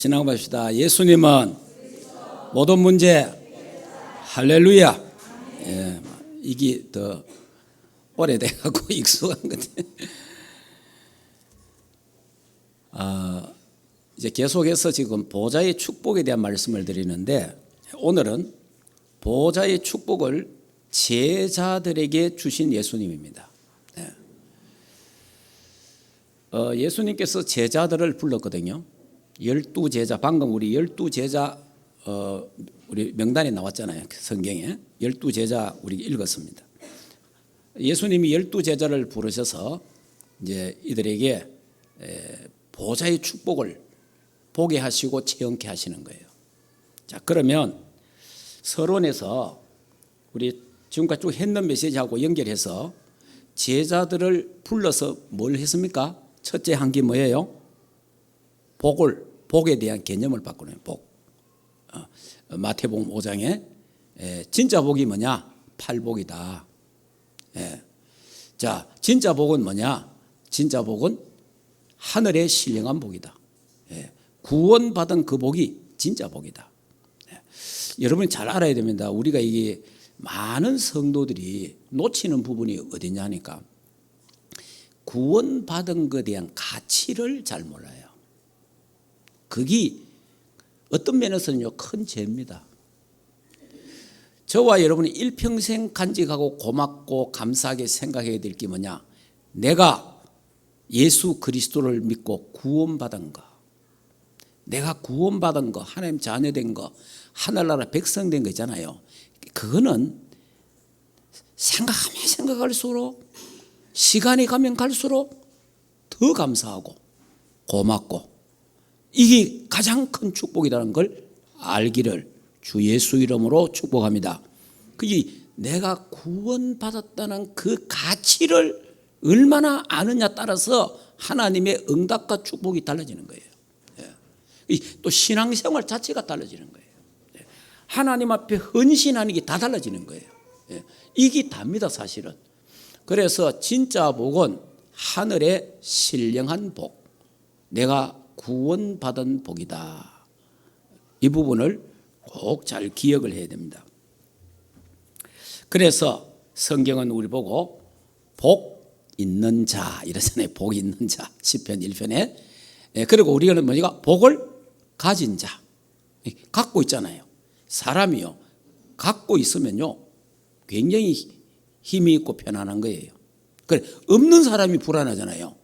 지나갑시다. 예수님은 모든 문제 할렐루야. 예, 이게 더 오래돼가고 익숙한 건데. 이제 계속해서 지금 보좌의 축복에 대한 말씀을 드리는데, 오늘은 보좌의 축복을 제자들에게 주신 예수님입니다. 예수님께서 제자들을 불렀거든요. 12제자, 방금 우리 12제자 우리 명단에 나왔잖아요. 성경에 12제자 우리 읽었습니다. 예수님이 12제자를 부르셔서 이제 이들에게 보좌의 축복을 보게 하시고 체험케 하시는 거예요. 자, 그러면 서론에서 우리 지금까지 쭉 했는 메시지하고 연결해서 제자들을 불러서 뭘 했습니까? 첫째 한 게 뭐예요? 복에 대한 개념을 바꾸는 복. 마태복음 5장에 진짜 복이 뭐냐? 팔복이다. 자, 진짜 복은 뭐냐? 진짜 복은 하늘의 신령한 복이다. 구원받은 그 복이 진짜 복이다. 여러분이 잘 알아야 됩니다. 우리가 이게 많은 성도들이 놓치는 부분이 어디냐 하니까 구원받은 것에 대한 가치를 잘 몰라요. 그게 어떤 면에서는요, 큰 죄입니다. 저와 여러분이 일평생 간직하고 고맙고 감사하게 생각해야 될 게 뭐냐? 내가 예수 그리스도를 믿고 구원받은 거, 내가 구원받은 거, 하나님 자녀된 거, 하늘나라 백성 된 거 있잖아요. 그거는 생각하면 생각할수록, 시간이 가면 갈수록 더 감사하고 고맙고, 이게 가장 큰 축복이라는 걸 알기를 주 예수 이름으로 축복합니다. 그게 내가 구원받았다는 그 가치를 얼마나 아느냐 따라서 하나님의 응답과 축복이 달라지는 거예요. 또 신앙생활 자체가 달라지는 거예요. 하나님 앞에 헌신하는 게 다 달라지는 거예요. 이게 답니다, 사실은. 그래서 진짜 복은 하늘의 신령한 복, 내가 구원받은 복이다. 이 부분을 꼭 잘 기억을 해야 됩니다. 그래서 성경은 우리 보고 복 있는 자 이러잖아요. 복 있는 자, 시편 1편에. 그리고 우리는 뭐니까 복을 가진 자, 갖고 있잖아요. 사람이요, 갖고 있으면요 굉장히 힘이 있고 편안한 거예요. 그래, 없는 사람이 불안하잖아요.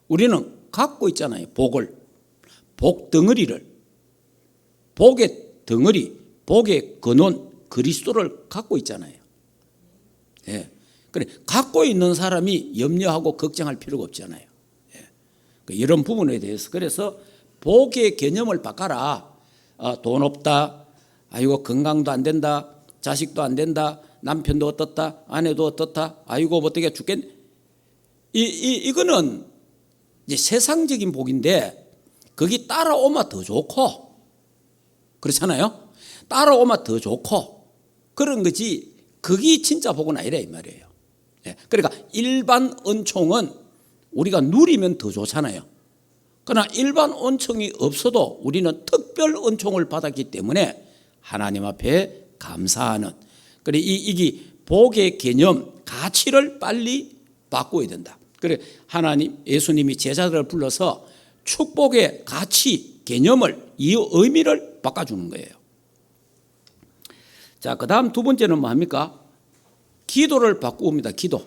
우리는 갖고 있잖아요. 복 덩어리를, 복의 덩어리, 복의 근원 그리스도를 갖고 있잖아요. 그래, 갖고 있는 사람이 염려하고 걱정할 필요가 없잖아요. 이런 부분에 대해서, 그래서 복의 개념을 바꿔라. 돈 없다, 아이고 건강도 안 된다, 자식도 안 된다, 남편도 어떻다, 아내도 어떻다, 아이고 어떻게 죽겠네. 이거는 이제 세상적인 복인데, 거기 따라오면 더 좋고, 그렇잖아요. 따라오면 더 좋고 그런 거지, 그게 진짜 복은 아니라 이 말이에요. 그러니까 일반 은총은 우리가 누리면 더 좋잖아요. 그러나 일반 은총이 없어도 우리는 특별 은총을 받았기 때문에 하나님 앞에 감사하는, 그래, 이게 복의 개념, 가치를 빨리 바꿔야 된다. 그래, 하나님, 예수님이 제자들을 불러서 축복의 가치, 개념을, 이 의미를 바꿔주는 거예요. 자, 그 다음 두 번째는 뭡니까? 기도를 바꾸옵니다. 기도.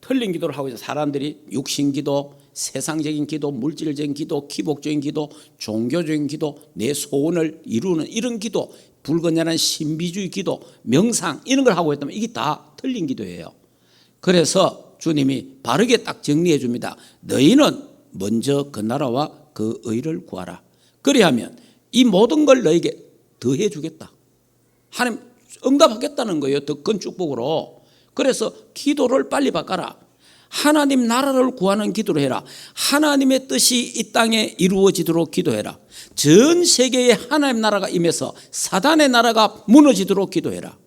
틀린 기도를 하고 있어요. 사람들이 육신 기도, 세상적인 기도, 물질적인 기도, 기복적인 기도, 종교적인 기도, 내 소원을 이루는 이런 기도, 불건전한 신비주의 기도, 명상 이런 걸 하고 있다면 이게 다 틀린 기도예요. 그래서 주님이 바르게 딱 정리해 줍니다. 너희는 먼저 그 나라와 그 의를 구하라. 그리하면 이 모든 걸 너에게 더해 주겠다. 하나님 응답하겠다는 거예요. 더 큰 축복으로. 그래서 기도를 빨리 바꿔라. 하나님 나라를 구하는 기도를 해라. 하나님의 뜻이 이 땅에 이루어지도록 기도해라. 전 세계에 하나님 나라가 임해서 사단의 나라가 무너지도록 기도해라.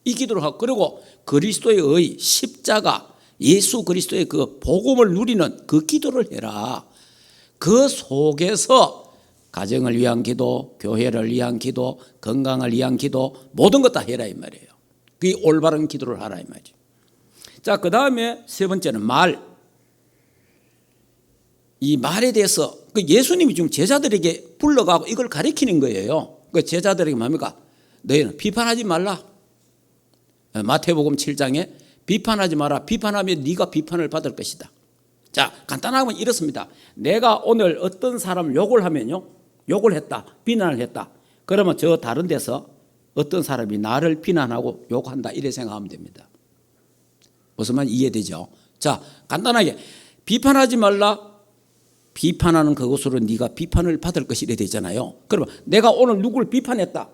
이 기도를 하고, 그리고 그리스도의 의, 십자가, 예수 그리스도의 그 복음을 누리는 그 기도를 해라. 그 속에서 가정을 위한 기도, 교회를 위한 기도, 건강을 위한 기도, 모든 것 다 해라 이 말이에요. 그게 올바른 기도를 하라 이 말이죠. 자, 그 다음에 세 번째는 말. 이 말에 대해서 예수님이 지금 제자들에게 불러가고 이걸 가르치는 거예요. 그 제자들에게 뭡니까? 너희는 비판하지 말라. 마태복음 7장에 비판하지 마라. 비판하면 네가 비판을 받을 것이다. 자, 간단하면 이렇습니다. 내가 오늘 어떤 사람을 욕을 하면요, 욕을 했다, 비난을 했다. 그러면 저 다른 데서 어떤 사람이 나를 비난하고 욕한다 이래 생각하면 됩니다. 무슨 말 이해되죠? 자, 간단하게 비판하지 말라. 비판하는 그것으로 네가 비판을 받을 것이 이래 되잖아요. 그러면 내가 오늘 누구를 비판했다.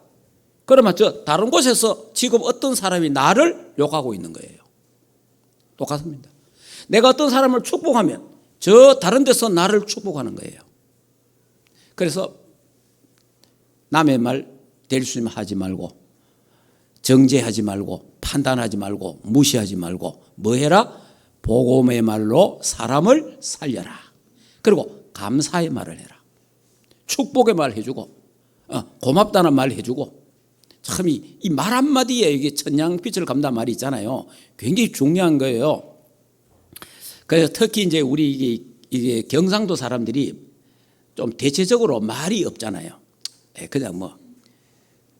그러면 저 다른 곳에서 지금 어떤 사람이 나를 욕하고 있는 거예요. 똑같습니다. 내가 어떤 사람을 축복하면 저 다른 데서 나를 축복하는 거예요. 그래서 남의 말 대리수님 하지 말고, 정죄하지 말고, 판단하지 말고, 무시하지 말고, 뭐 해라? 복음의 말로 사람을 살려라. 그리고 감사의 말을 해라. 축복의 말 해주고, 고맙다는 말 해주고. 참 이 말 한마디에 이게 천냥빛을 감다 말이 있잖아요. 굉장히 중요한 거예요. 그래서 특히 이제 우리 이게 경상도 사람들이 좀 대체적으로 말이 없잖아요.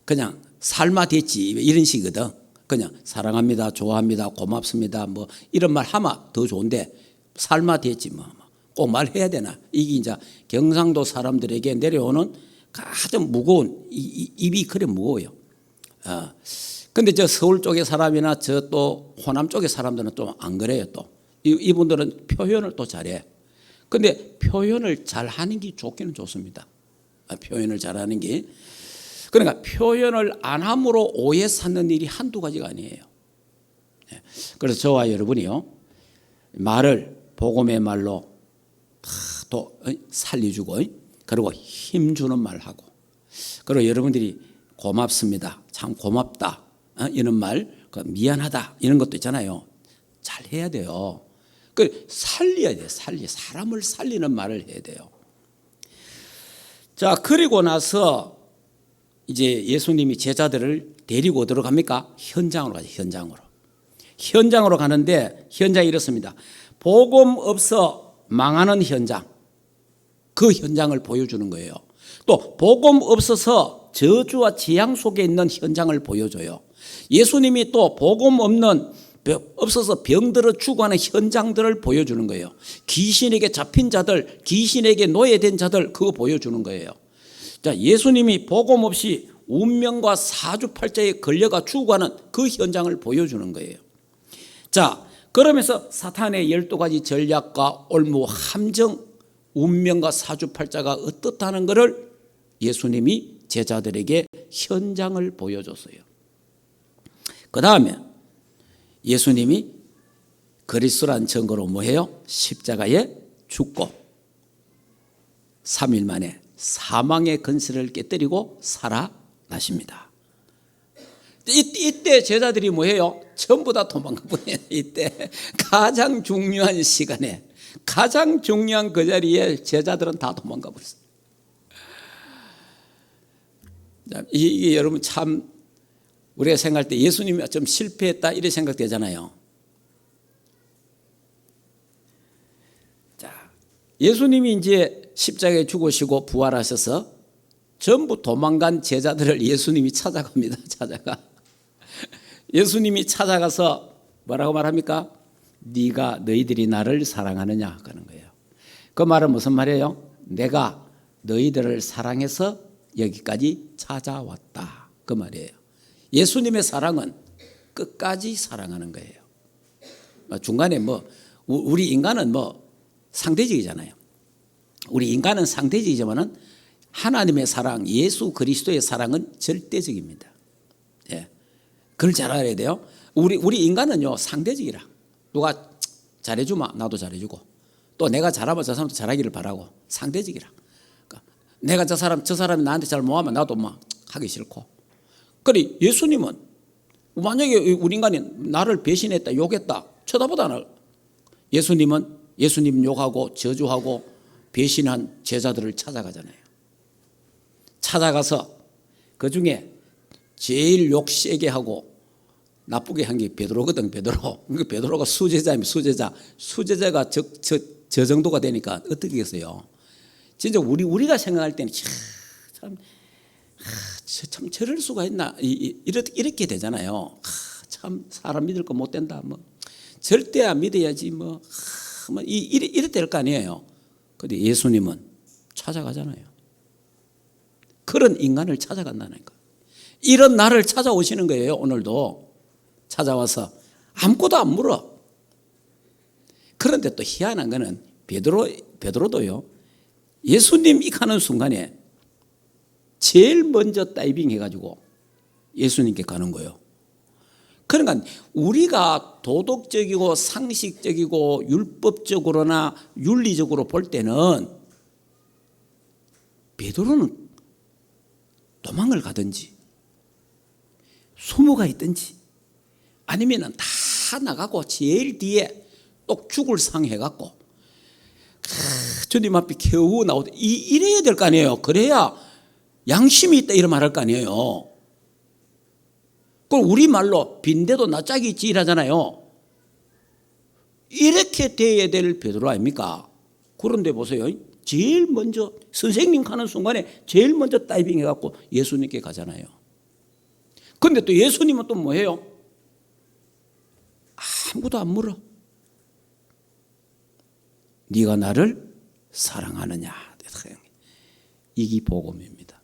그냥 삶아 됐지 이런 식이거든. 그냥 사랑합니다, 좋아합니다, 고맙습니다, 뭐 이런 말 하면 더 좋은데 삶아 됐지 뭐 꼭 말해야 되나? 이게 이제 경상도 사람들에게 내려오는 가장 무거운 입이 그래 무거워요. 근데 저 서울 쪽의 사람이나 저 또 호남 쪽의 사람들은 또 안 그래요. 또 이분들은 표현을 또 잘해. 근데 표현을 잘하는 게 좋기는 좋습니다. 표현을 잘하는 게. 그러니까 표현을 안 함으로 오해 사는 일이 한두 가지가 아니에요. 그래서 저와 여러분이요, 말을 복음의 말로 또 살려주고, 그리고 힘주는 말하고, 그리고 여러분들이 고맙습니다, 참 고맙다, 이런 말, 미안하다 이런 것도 있잖아요. 잘 해야 돼요. 살려야 돼요. 사람을 살리는 말을 해야 돼요. 자, 그리고 나서 이제 예수님이 제자들을 데리고 들어갑니까? 현장으로 가죠. 현장으로 가는데 현장이 이렇습니다. 복음 없어 망하는 현장, 그 현장을 보여주는 거예요. 또 복음 없어서 저주와 재앙 속에 있는 현장을 보여줘요. 예수님이 또 복음 없어서 병들어 죽어가는 현장들을 보여주는 거예요. 귀신에게 잡힌 자들, 귀신에게 노예된 자들, 그거 보여주는 거예요. 자, 예수님이 복음 없이 운명과 사주팔자에 걸려가 죽어가는 그 현장을 보여주는 거예요. 자, 그러면서 사탄의 12가지 전략과 올무 함정, 운명과 사주팔자가 어떻다는 것을 예수님이 제자들에게 현장을 보여줬어요. 그 다음에 예수님이 그리스도란 증거로 뭐해요? 십자가에 죽고 3일 만에 사망의 근세를 깨뜨리고 살아나십니다. 이때 제자들이 뭐해요? 전부 다 도망가버려요. 이때 가장 중요한 시간에, 가장 중요한 그 자리에 제자들은 다 도망가버렸어요. 이게 여러분 참 우리가 생각할 때 예수님이 좀 실패했다 이렇게 생각되잖아요. 자, 예수님이 이제 십자가에 죽으시고 부활하셔서 전부 도망간 제자들을 예수님이 찾아갑니다. 예수님이 찾아가서 뭐라고 말합니까? 너희들이 나를 사랑하느냐 그러는 거예요. 그 말은 무슨 말이에요? 내가 너희들을 사랑해서 여기까지 찾아왔다 그 말이에요. 예수님의 사랑은 끝까지 사랑하는 거예요. 중간에 우리 인간은 상대적이잖아요. 우리 인간은 상대적이지만은 하나님의 사랑, 예수 그리스도의 사랑은 절대적입니다. 예, 그걸 잘 알아야 돼요. 우리 인간은요 상대적이라. 누가 잘해주면 나도 잘해주고, 또 내가 잘하면 저 사람도 잘하기를 바라고 상대적이라. 그러니까 내가 저 사람이 나한테 잘 못하면 나도 하기 싫고. 그래 예수님은 만약에 우리 인간이 나를 배신했다, 욕했다, 쳐다보다 예수님은 욕하고 저주하고 배신한 제자들을 찾아가잖아요. 찾아가서 그 중에 제일 욕 세게 하고 나쁘게 한 게 베드로거든. 베드로가 수제자입니다. 수제자가 저 정도가 되니까 어떻게 했어요? 진짜 우리가 생각할 때는 참 저럴 수가 있나 이렇게 되잖아요. 참 사람 믿을 거 못 된다. 뭐 절대 믿어야지. 이래 될 거 아니에요. 근데 예수님은 찾아가잖아요. 그런 인간을 찾아간다니까. 이런 나를 찾아오시는 거예요. 오늘도 찾아와서 아무것도 안 물어. 그런데 또 희한한 거는 베드로도요. 예수님이 가는 순간에 제일 먼저 다이빙 해가지고 예수님께 가는 거예요. 그러니까 우리가 도덕적이고 상식적이고 율법적으로나 윤리적으로 볼 때는 베드로는 도망을 가든지 소모가 있든지 아니면은 다 나가고 제일 뒤에 똑 죽을 상 해갖고 주님 앞에 겨우 나오다 이래야 될 거 아니에요. 그래야 양심이 있다 이런 말 할 거 아니에요. 그럼 우리말로 빈대도 낯짝이 있지 이러잖아요. 이렇게 돼야 될 베드로 아닙니까? 그런데 보세요. 제일 먼저 선생님 가는 순간에 제일 먼저 다이빙 해갖고 예수님께 가잖아요. 근데 또 예수님은 또 뭐해요? 아무도 안 물어. 네가 나를 사랑하느냐. 이게 복음입니다.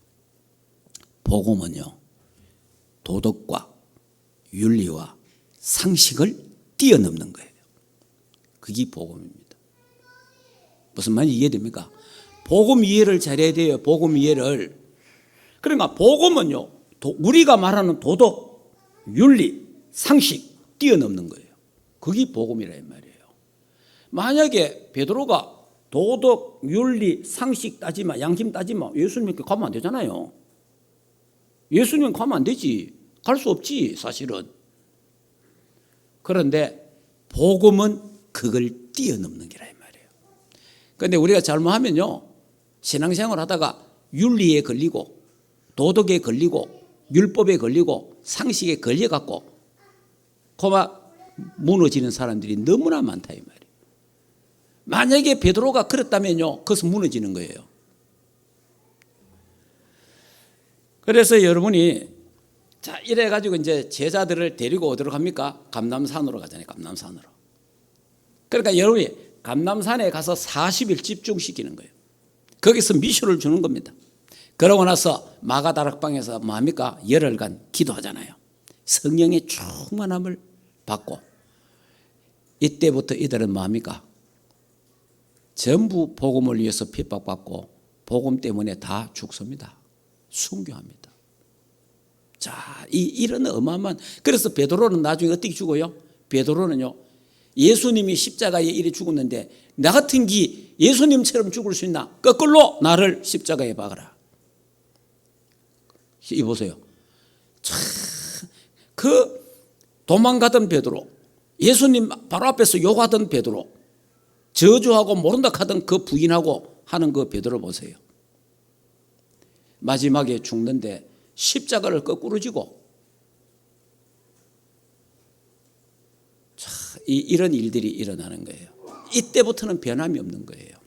복음은요, 도덕과 윤리와 상식을 뛰어넘는 거예요. 그게 복음입니다. 무슨 말인지 이해됩니까? 복음 이해를 잘해야 돼요. 복음 이해를. 그러니까 복음은요, 우리가 말하는 도덕, 윤리, 상식 뛰어넘는 거예요. 그게 복음이라 이 말이에요. 만약에 베드로가 도덕, 윤리, 상식 따지마, 양심 따지마 예수님께 가면 안 되잖아요. 예수님 가면 안 되지. 갈 수 없지 사실은. 그런데 복음은 그걸 뛰어넘는 게라 이 말이에요. 그런데 우리가 잘못하면요, 신앙생활 하다가 윤리에 걸리고 도덕에 걸리고 율법에 걸리고 상식에 걸려갖고 그만 무너지는 사람들이 너무나 많다 이 말이에요. 만약에 베드로가 그랬다면요, 그것은 무너지는 거예요. 그래서 여러분이 자 이래가지고 이제 제자들을 데리고 어디로 갑니까? 감람산으로 가잖아요. 감람산으로. 그러니까 여러분이 감람산에 가서 40일 집중시키는 거예요. 거기서 미션을 주는 겁니다. 그러고 나서 마가다락방에서 뭐합니까? 열흘간 기도하잖아요. 성령의 충만함을 받고 이때부터 이들은 뭐합니까? 전부 복음을 위해서 핍박받고 복음 때문에 다 죽습니다. 순교합니다. 자, 이런 어마어마한. 그래서 베드로는 나중에 어떻게 죽어요? 베드로는요, 예수님이 십자가에 이래 죽었는데 나 같은 기 예수님처럼 죽을 수 있나? 거꾸로 나를 십자가에 박아라. 이 보세요. 참, 그 도망가던 베드로, 예수님 바로 앞에서 욕하던 베드로, 저주하고 모른다 하던 그 부인하고 하는 그 베드로 보세요. 마지막에 죽는데 십자가를 거꾸로 지고 이런 일들이 일어나는 거예요. 이때부터는 변함이 없는 거예요.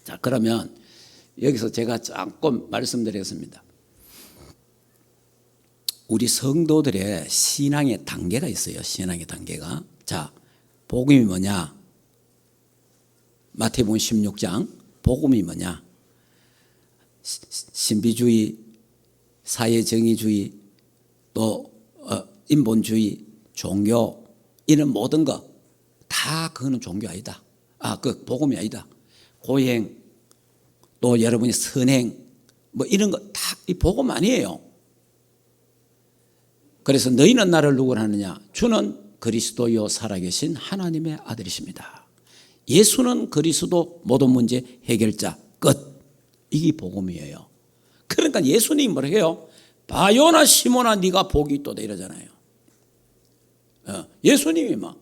자, 그러면 여기서 제가 잠깐 말씀드리겠습니다. 우리 성도들의 신앙의 단계가 있어요. 신앙의 단계가. 자, 복음이 뭐냐? 마태복음 16장 복음이 뭐냐? 신비주의, 사회정의주의, 또 인본주의, 종교 이런 모든 거 다 그거는 종교 아니다. 그 복음이 아니다. 고행, 또 여러분이 선행, 뭐 이런 거 다 이 복음 아니에요. 그래서 너희는 나를 누구라 하느냐? 주는 그리스도요 살아계신 하나님의 아들이십니다. 예수는 그리스도 모든 문제 해결자 끝. 이게 복음이에요. 그러니까 예수님이 뭐라 해요? 바요나 시몬아 네가 복이 있도다 이러잖아요. 예수님이 막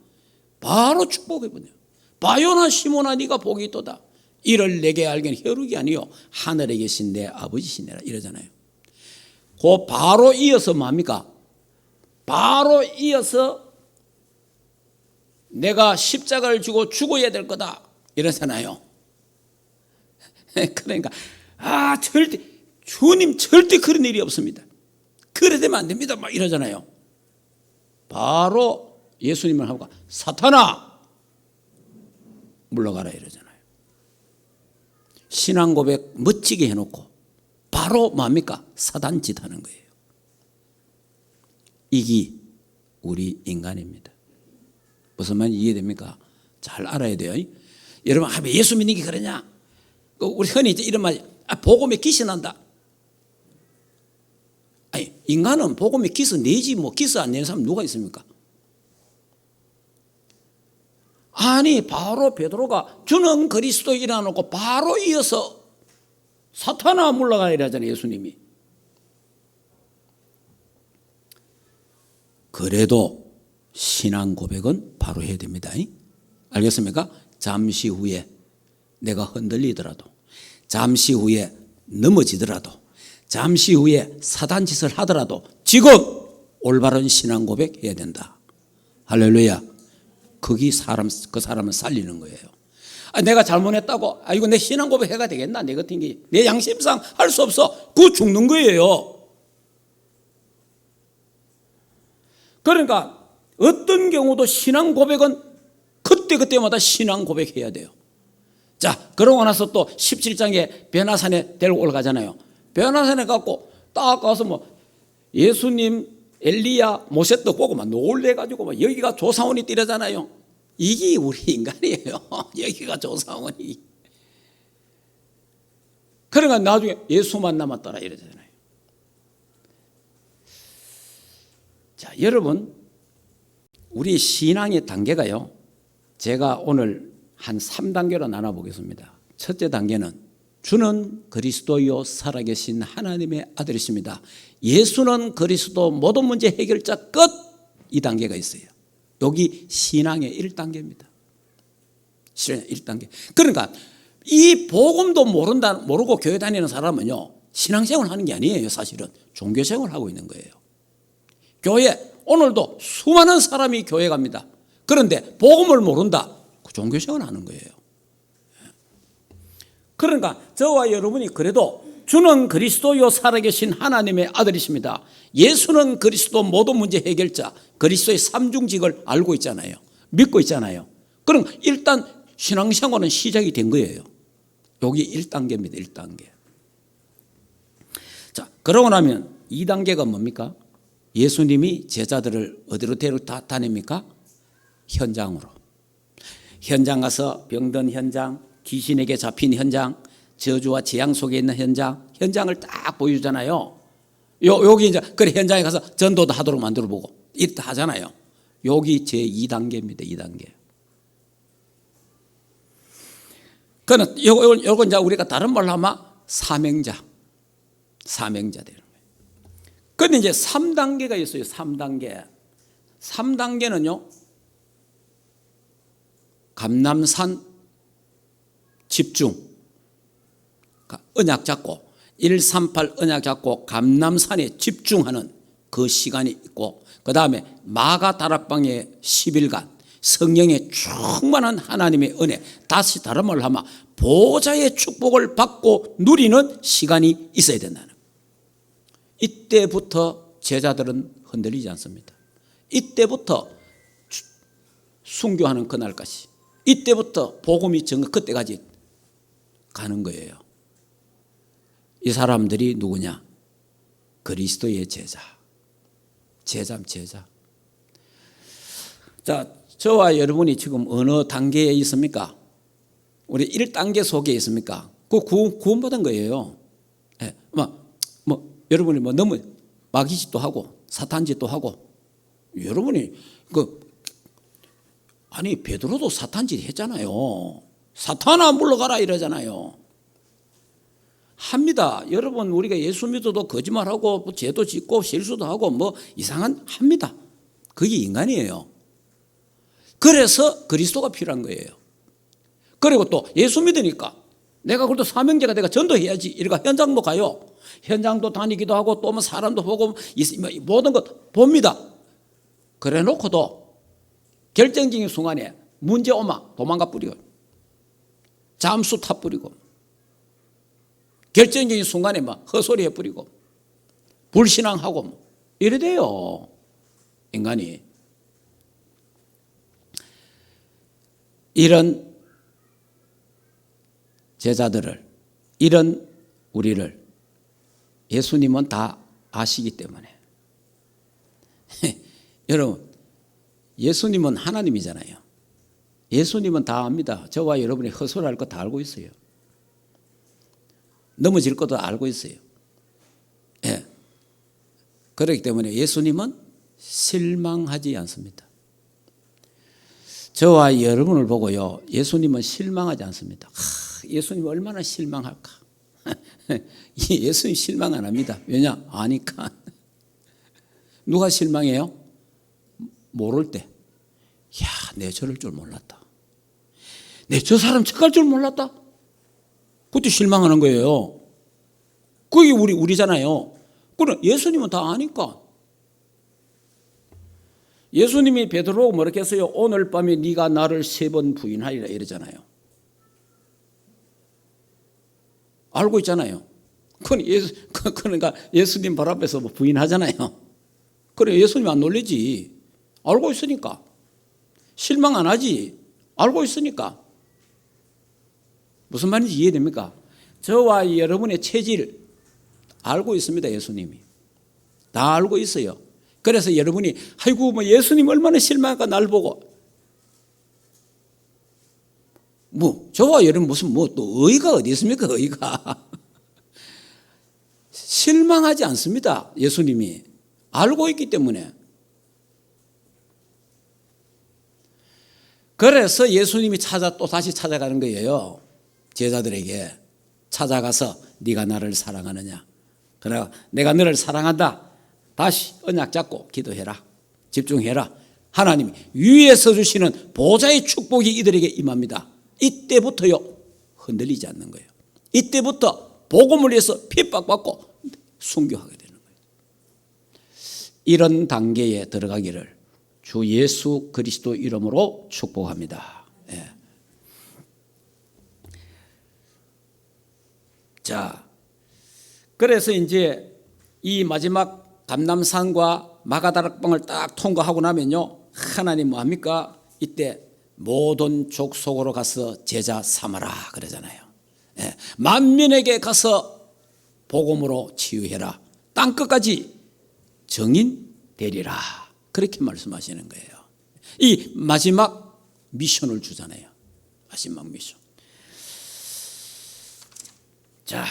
바로 축복해 보네요. 바요나 시몬아 네가 복이 있도다. 이를 내게 알기는 혈육이 아니요 하늘에 계신 내 아버지시니라 이러잖아요. 그 바로 이어서 뭡니까? 바로 이어서 내가 십자가를 지고 죽어야 될 거다 이러잖아요. 그러니까 절대 주님 절대 그런 일이 없습니다. 그래 되면 안 됩니다 막 이러잖아요. 바로 예수님을 하고 사탄아 물러가라 이러잖아요. 신앙 고백 멋지게 해놓고 바로 뭡니까? 사단 짓 하는 거예요. 이게 우리 인간입니다. 무슨 말인지 이해됩니까? 잘 알아야 돼요. 여러분 왜 예수 믿는 게 그러냐? 우리 흔히 이런 말 복음에 기스 난다. 아니 인간은 복음에 기스 내지 뭐 기스 안 내는 사람 누가 있습니까? 아니 바로 베드로가 주는 그리스도이라 놓고 바로 이어서 사탄아 물러가라 이러잖아요. 예수님이. 그래도 신앙 고백은 바로 해야 됩니다. 알겠습니까? 잠시 후에 내가 흔들리더라도, 잠시 후에 넘어지더라도, 잠시 후에 사단 짓을 하더라도 지금 올바른 신앙 고백 해야 된다. 할렐루야. 그게 그 사람을 살리는 거예요. 내가 잘못했다고 이거 내 신앙 고백 해가 되겠나? 내 같은 게 내 양심상 할 수 없어. 그거 죽는 거예요. 그러니까 어떤 경우도 신앙 고백은 그때마다 신앙 고백해야 돼요. 자, 그러고 나서 또 17장에 베나산에 데리고 올라가잖아요. 베나산에 갖고 딱 가서 뭐 예수님, 엘리야, 모세도 보고 막 놀래가지고 막 여기가 조사원이 뛰려잖아요. 이게 우리 인간이에요. 여기가 조사원이. 그러니까 나중에 예수만 남았더라 이러잖아요. 자, 여러분, 우리 신앙의 단계가요, 제가 오늘 한 3단계로 나눠보겠습니다. 첫째 단계는 주는 그리스도요 살아계신 하나님의 아들이십니다. 예수는 그리스도 모든 문제 해결자 끝. 이 단계가 있어요. 여기 신앙의 1단계입니다. 신앙의 1단계. 그러니까 이 복음도 모르고 교회 다니는 사람은요, 신앙생활 하는 게 아니에요. 사실은 종교생활 하고 있는 거예요. 교회 오늘도 수많은 사람이 교회 갑니다. 그런데 복음을 모른다. 그 종교생활 하는 거예요. 그러니까 저와 여러분이 그래도 주는 그리스도요 살아계신 하나님의 아들이십니다. 예수는 그리스도 모든 문제 해결자, 그리스도의 삼중직을 알고 있잖아요. 믿고 있잖아요. 그럼 일단 신앙생활은 시작이 된 거예요. 여기 1단계입니다. 1단계. 자, 그러고 나면 2단계가 뭡니까? 예수님이 제자들을 어디로 다닙니까? 현장으로. 현장 가서 병든 현장, 귀신에게 잡힌 현장, 저주와 재앙 속에 있는 현장을 딱 보여주잖아요. 여기 이제 그래 현장에 가서 전도도 하도록 만들어 보고 이렇게 하잖아요. 여기 제 2단계입니다. 2단계. 그는 요거 이제 우리가 다른 말로 하면 사명자 되는 거예요. 근데 이제 3단계가 있어요. 3단계. 3단계는요. 감람산 집중. 언약 잡고 138 언약 잡고 감람산에 집중하는 그 시간이 있고, 그 다음에 마가 다락방의 10일간 성령의 충만한 하나님의 은혜, 다시 다른 말로 하면 보좌의 축복을 받고 누리는 시간이 있어야 된다는 거예요. 이때부터 제자들은 흔들리지 않습니다. 이때부터 순교하는 그날까지, 이때부터 복음이 그때까지 가는 거예요. 이 사람들이 누구냐? 그리스도의 제자. 제자. 자, 저와 여러분이 지금 어느 단계에 있습니까? 우리 1단계 속에 있습니까? 그 구원받은 거예요. 네. 여러분이 너무 마귀짓도 하고 사탄짓도 하고, 여러분이 아니 베드로도 사탄짓 했잖아요. 사탄아 물러가라 이러잖아요. 합니다. 여러분, 우리가 예수 믿어도 거짓말하고 뭐 죄도 짓고 실수도 하고 뭐 이상한 합니다. 그게 인간이에요. 그래서 그리스도가 필요한 거예요. 그리고 또 예수 믿으니까 내가 그래도 사명제가 내가 전도해야지. 이러니까 현장도 가요. 현장도 다니기도 하고 또 뭐 사람도 보고 모든 것 봅니다. 그래 놓고도 결정적인 순간에 문제 오면 도망가 뿌리고 잠수 타 뿌리고 결정적인 순간에 막 헛소리 해 뿌리고 불신앙하고 이래 돼요. 인간이. 이런 제자들을, 이런 우리를 예수님은 다 아시기 때문에 여러분, 예수님은 하나님이잖아요. 예수님은 다 압니다. 저와 여러분이 헛소리할 거 다 알고 있어요. 넘어질 것도 알고 있어요. 예. 그렇기 때문에 예수님은 실망하지 않습니다. 저와 여러분을 보고요, 예수님은 실망하지 않습니다. 예수님 얼마나 실망할까? 예수님 실망 안 합니다. 왜냐? 아니까. 누가 실망해요? 모를 때. 야, 내 저럴 줄 몰랐다. 내 저 사람 척할 줄 몰랐다. 그때 실망하는 거예요. 그게 우리잖아요. 그럼 예수님은 다 아니까. 예수님이 베드로가 뭐라고 했어요? 오늘 밤에 네가 나를 3번 부인하리라 이러잖아요. 알고 있잖아요. 그러니까 예수님 발 앞에서 뭐 부인하잖아요. 그래, 예수님 안 놀리지. 알고 있으니까. 실망 안 하지. 알고 있으니까. 무슨 말인지 이해됩니까? 저와 여러분의 체질 알고 있습니다. 예수님이. 다 알고 있어요. 그래서 여러분이 아이고 뭐 예수님 얼마나 실망할까 날 보고 뭐 저와 여러분 무슨 뭐 또 의의가 어디 있습니까? 의의가 실망하지 않습니다. 예수님이 알고 있기 때문에. 그래서 예수님이 또 다시 찾아가는 거예요. 제자들에게 찾아가서 네가 나를 사랑하느냐. 그래 내가 너를 사랑한다. 다시 언약 잡고 기도해라. 집중해라. 하나님이 위에서 주시는 보좌의 축복이 이들에게 임합니다. 이때부터요 흔들리지 않는 거예요. 이때부터 복음을 위해서 핍박받고 순교하게 되는 거예요. 이런 단계에 들어가기를 주 예수 그리스도 이름으로 축복합니다. 예. 자, 그래서 이제 이 마지막 감람산과 마가다락방을 딱 통과하고 나면요, 하나님 뭐합니까? 이때 모든 족속으로 가서 제자 삼아라 그러잖아요. 예. 만민에게 가서 복음으로 치유해라. 땅끝까지 정인 되리라. 그렇게 말씀하시는 거예요. 이 마지막 미션을 주잖아요. 마지막 미션. 자,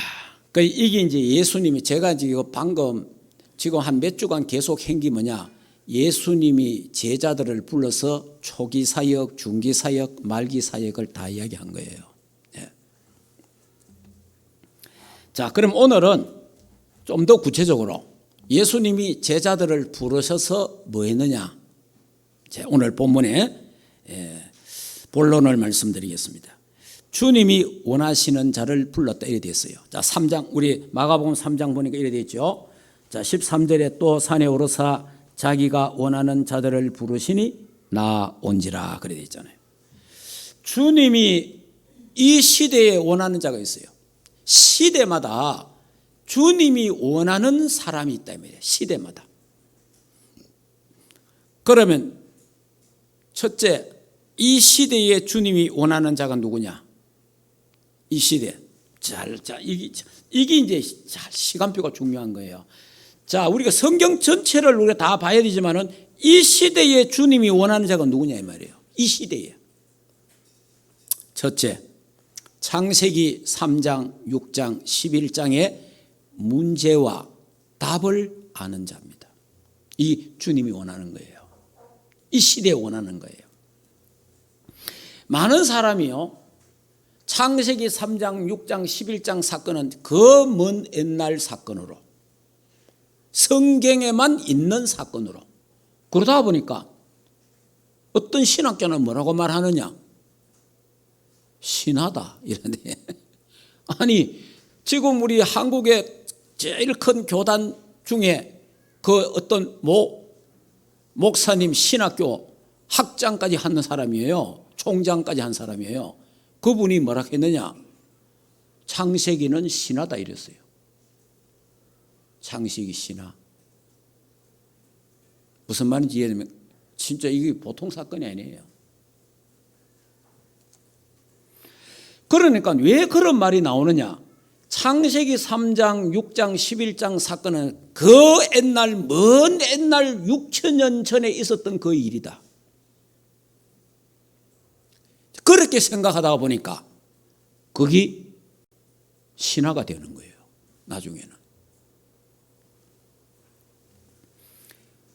이게 이제 예수님이 제가 지금 방금 지금 한 몇 주간 계속 한 게 뭐냐? 예수님이 제자들을 불러서 초기 사역, 중기 사역, 말기 사역을 다 이야기한 거예요. 예. 자, 그럼 오늘은 좀 더 구체적으로 예수님이 제자들을 부르셔서 뭐 했느냐? 오늘 본문에 본론을 말씀드리겠습니다. 주님이 원하시는 자를 불렀다 이래 됐어요. 자, 3장 우리 마가복음 3장 보니까 이래 됐죠. 자, 13절에 또 산에 오르사 자기가 원하는 자들을 부르시니 나 온지라 그래 됐잖아요. 주님이 이 시대에 원하는 자가 있어요. 시대마다 주님이 원하는 사람이 있다 이 말이에요. 시대마다. 그러면 첫째, 이 시대에 주님이 원하는 자가 누구냐? 이 시대. 이게 이제 시간표가 중요한 거예요. 자, 우리가 성경 전체를 우리가 다 봐야 되지만은 이 시대에 주님이 원하는 자가 누구냐 이 말이에요. 이 시대에. 첫째, 창세기 3장, 6장, 11장의 문제와 답을 아는 자입니다. 이 주님이 원하는 거예요. 이 시대에 원하는 거예요. 많은 사람이요, 창세기 3장, 6장, 11장 사건은 그 먼 옛날 사건으로, 성경에만 있는 사건으로, 그러다 보니까 어떤 신학자는 뭐라고 말하느냐? 신하다 이런데 아니 지금 우리 한국의 제일 큰 교단 중에 그 어떤 목사님 신학교 학장까지 한 사람이에요. 총장까지 한 사람이에요. 그분이 뭐라 했느냐? 창세기는 신화다 이랬어요. 창세기 신화. 무슨 말인지 이해되면 진짜 이게 보통 사건이 아니에요. 그러니까 왜 그런 말이 나오느냐? 창세기 3장, 6장, 11장 사건은 그 옛날 먼 옛날 6천년 전에 있었던 그 일이다. 그렇게 생각하다 보니까 그게 신화가 되는 거예요. 나중에는.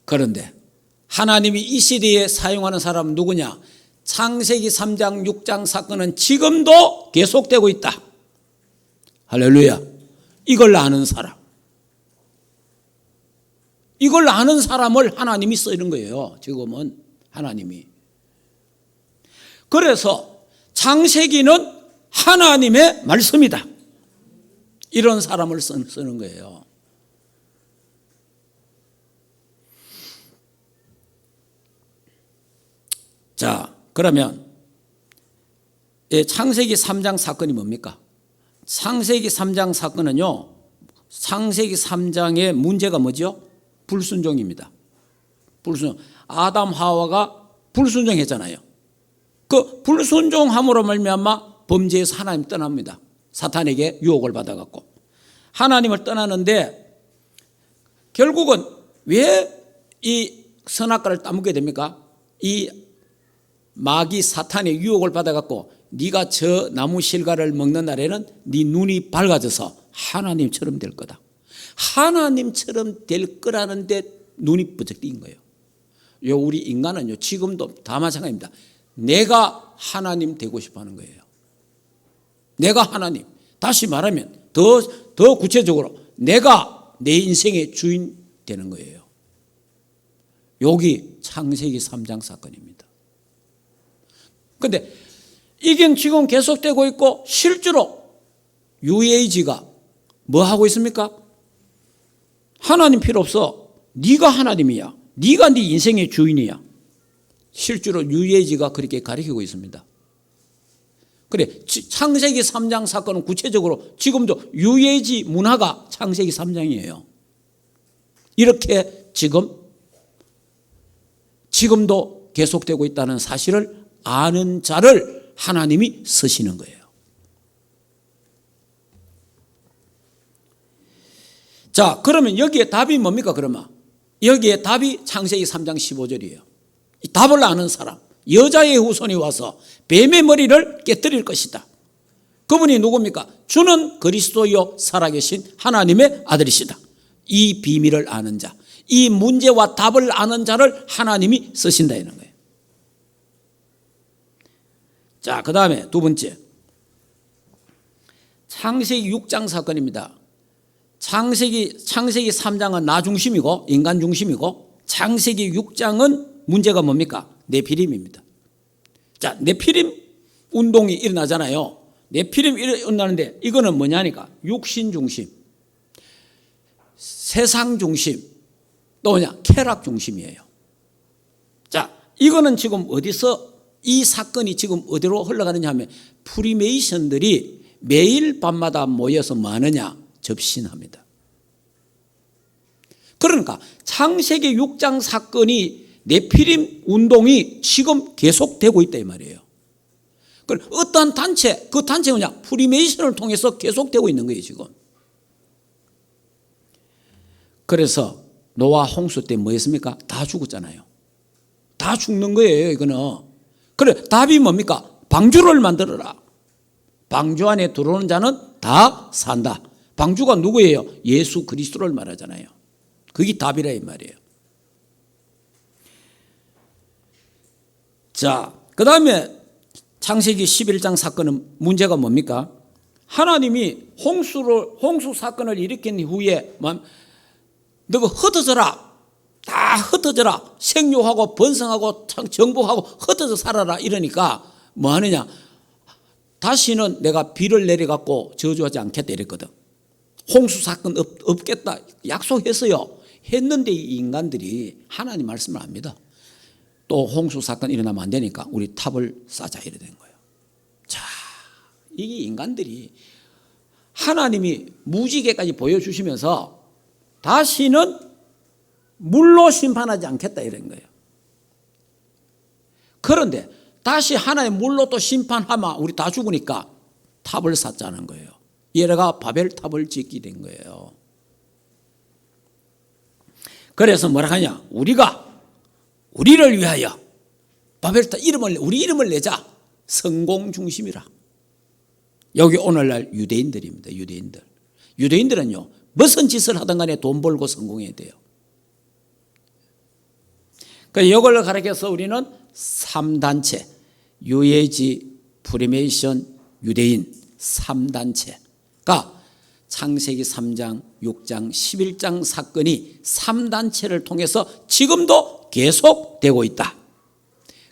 그런데 하나님이 이 시대에 사용하는 사람은 누구냐? 창세기 3장 6장 사건은 지금도 계속되고 있다. 할렐루야. 이걸 아는 사람. 이걸 아는 사람을 하나님이 쓰는 거예요. 지금은 하나님이. 그래서 창세기는 하나님의 말씀이다. 이런 사람을 쓰는 거예요. 자, 그러면 창세기 3장 사건이 뭡니까? 창세기 3장 사건은요, 창세기 3장의 문제가 뭐죠? 불순종입니다. 불순종. 아담 하와가 불순종했잖아요. 그 불순종함으로 말미암아 범죄에서 하나님 떠납니다. 사탄에게 유혹을 받아갖고 하나님을 떠나는데 결국은 왜 이 선악과를 따먹게 됩니까? 이 마귀 사탄의 유혹을 받아갖고 네가 저 나무 실과를 먹는 날에는 네 눈이 밝아져서 하나님처럼 될 거다. 하나님처럼 될 거라는데 눈이 번쩍 띈 거예요. 우리 인간은요 지금도 다 마찬가지입니다. 내가 하나님 되고 싶어 하는 거예요. 내가 하나님. 다시 말하면 더 구체적으로 내가 내 인생의 주인 되는 거예요. 여기 창세기 3장 사건입니다. 그런데 이게 지금 계속되고 있고 실제로 UAG가 뭐 하고 있습니까? 하나님 필요 없어. 네가 하나님이야. 네가 네 인생의 주인이야. 실제로 UAG가 그렇게 가르치고 있습니다. 그래, 창세기 3장 사건은 구체적으로 지금도 UAG 문화가 창세기 3장이에요. 이렇게 지금도 계속되고 있다는 사실을 아는 자를 하나님이 쓰시는 거예요. 자, 그러면 여기에 답이 뭡니까, 그러면? 여기에 답이 창세기 3장 15절이에요. 이 답을 아는 사람, 여자의 후손이 와서 뱀의 머리를 깨뜨릴 것이다. 그분이 누굽니까? 주는 그리스도요 살아계신 하나님의 아들이시다. 이 비밀을 아는 자, 이 문제와 답을 아는 자를 하나님이 쓰신다 이런 거예요. 자, 그 다음에 두 번째, 창세기 6장 사건입니다. 창세기 3장은 나 중심이고 인간 중심이고 창세기 6장은 문제가 뭡니까? 네피림입니다. 자, 네피림 운동이 일어나잖아요. 네피림 일어나는데 이거는 뭐냐니까? 육신 중심, 세상 중심, 또 뭐냐? 쾌락 중심이에요. 자, 이거는 지금 어디서 이 사건이 지금 어디로 흘러가느냐 하면 프리메이션들이 매일 밤마다 모여서 뭐 하느냐? 접신합니다. 그러니까 창세기 6장 사건이 네피림 운동이 지금 계속되고 있다 이 말이에요. 어떠한 단체, 그 단체가 뭐냐? 프리메이션을 통해서 계속되고 있는 거예요 지금. 그래서 노아 홍수 때 뭐 했습니까? 다 죽었잖아요. 다 죽는 거예요 이거는. 그래, 답이 뭡니까? 방주를 만들어라. 방주 안에 들어오는 자는 다 산다. 방주가 누구예요? 예수 그리스도를 말하잖아요. 그게 답이라 이 말이에요. 자, 그 다음에 창세기 11장 사건은 문제가 뭡니까? 하나님이 홍수 사건을 일으킨 후에 너가 흩어져라. 다 흩어져라. 생육하고 번성하고 정복하고 흩어져 살아라. 이러니까 뭐 하느냐? 다시는 내가 비를 내려갖고 저주하지 않겠다 이랬거든. 홍수 사건 없겠다 약속했어요. 했는데 이 인간들이 하나님 말씀을 안 믿어. 또 홍수 사건 일어나면 안 되니까 우리 탑을 쌓자 이래 된 거예요. 자, 이게 인간들이 하나님이 무지개까지 보여주시면서 다시는 물로 심판하지 않겠다 이런 거예요. 그런데 다시 하나님 물로 또 심판하면 우리 다 죽으니까 탑을 쌓자는 거예요. 얘네가 바벨탑을 짓게 된 거예요. 그래서 뭐라 하냐, 우리를 위하여 바벨탑 우리 이름을 내자. 성공 중심이라. 여기 오늘날 유대인들입니다. 유대인들은요 무슨 짓을 하든 간에 돈 벌고 성공해야 돼요. 그러니까 이걸 가르쳐서 우리는 3단체 유해지, 프리메이션, 유대인 3단체가 창세기 3장, 6장, 11장 사건이 3단체를 통해서 지금도 계속되고 있다.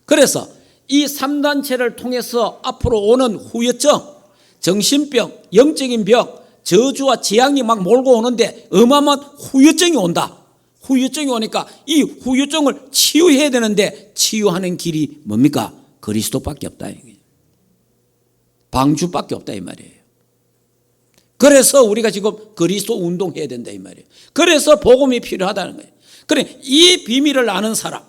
그래서 이 3단체를 통해서 앞으로 오는 후유증, 정신병, 영적인 병, 저주와 재앙이 막 몰고 오는데 어마어마한 후유증이 온다. 후유증이 오니까 이 후유증을 치유해야 되는데 치유하는 길이 뭡니까? 그리스도밖에 없다. 방주밖에 없다 이 말이에요. 그래서 우리가 지금 그리스도 운동해야 된다 이 말이에요. 그래서 복음이 필요하다는 거예요. 그래, 이 비밀을 아는 사람,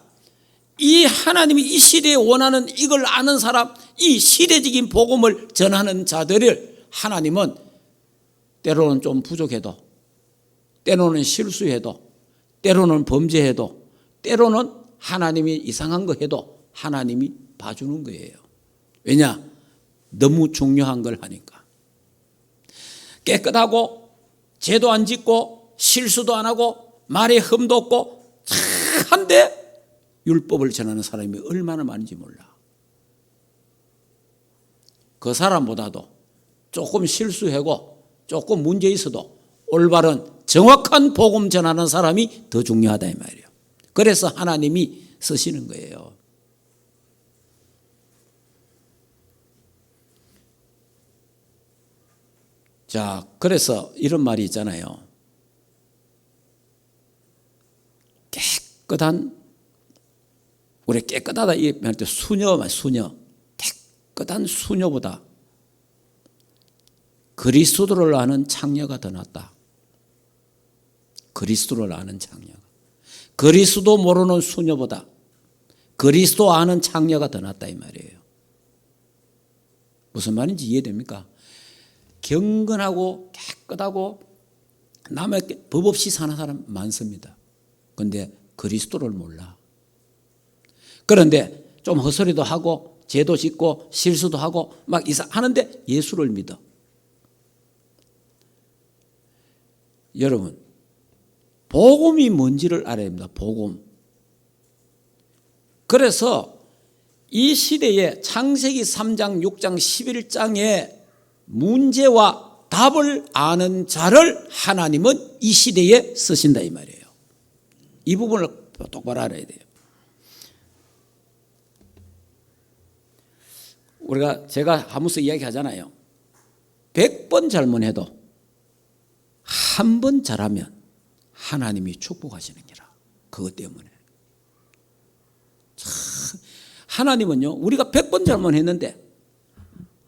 이 하나님이 이 시대에 원하는 이걸 아는 사람, 이 시대적인 복음을 전하는 자들을 하나님은 때로는 좀 부족해도, 때로는 실수해도, 때로는 범죄해도, 때로는 하나님이 이상한 거 해도 하나님이 봐주는 거예요. 왜냐? 너무 중요한 걸 하니까. 깨끗하고 죄도 안 짓고 실수도 안 하고 말에 흠도 없고 한데 율법을 전하는 사람이 얼마나 많은지 몰라. 그 사람보다도 조금 실수하고 조금 문제 있어도 올바른 정확한 복음 전하는 사람이 더 중요하다 이 말이에요. 그래서 하나님이 쓰시는 거예요. 자, 그래서 이런 말이 있잖아요. 우리 깨끗하다 이 말 때 수녀. 깨끗한 수녀보다 그리스도를 아는 창녀가 더 낫다. 그리스도를 아는 창녀가. 그리스도 모르는 수녀보다 그리스도 아는 창녀가 더 낫다 이 말이에요. 무슨 말인지 이해됩니까? 경건하고 깨끗하고 남의 법 없이 사는 사람 많습니다. 그런데 그리스도를 몰라. 그런데 좀 헛소리도 하고 죄도 짓고 실수도 하고 막 하는데 예수를 믿어. 여러분, 복음이 뭔지를 알아야 합니다. 복음. 그래서 이 시대에 창세기 3장, 6장, 11장의 문제와 답을 아는 자를 하나님은 이 시대에 쓰신다 이 말이에요. 이 부분을 똑바로 알아야 돼요. 제가 하면서 이야기하잖아요. 100번 잘못해도 한 번 잘하면 하나님이 축복하시는 기라. 그것 때문에. 하나님은요, 우리가 100번 잘못했는데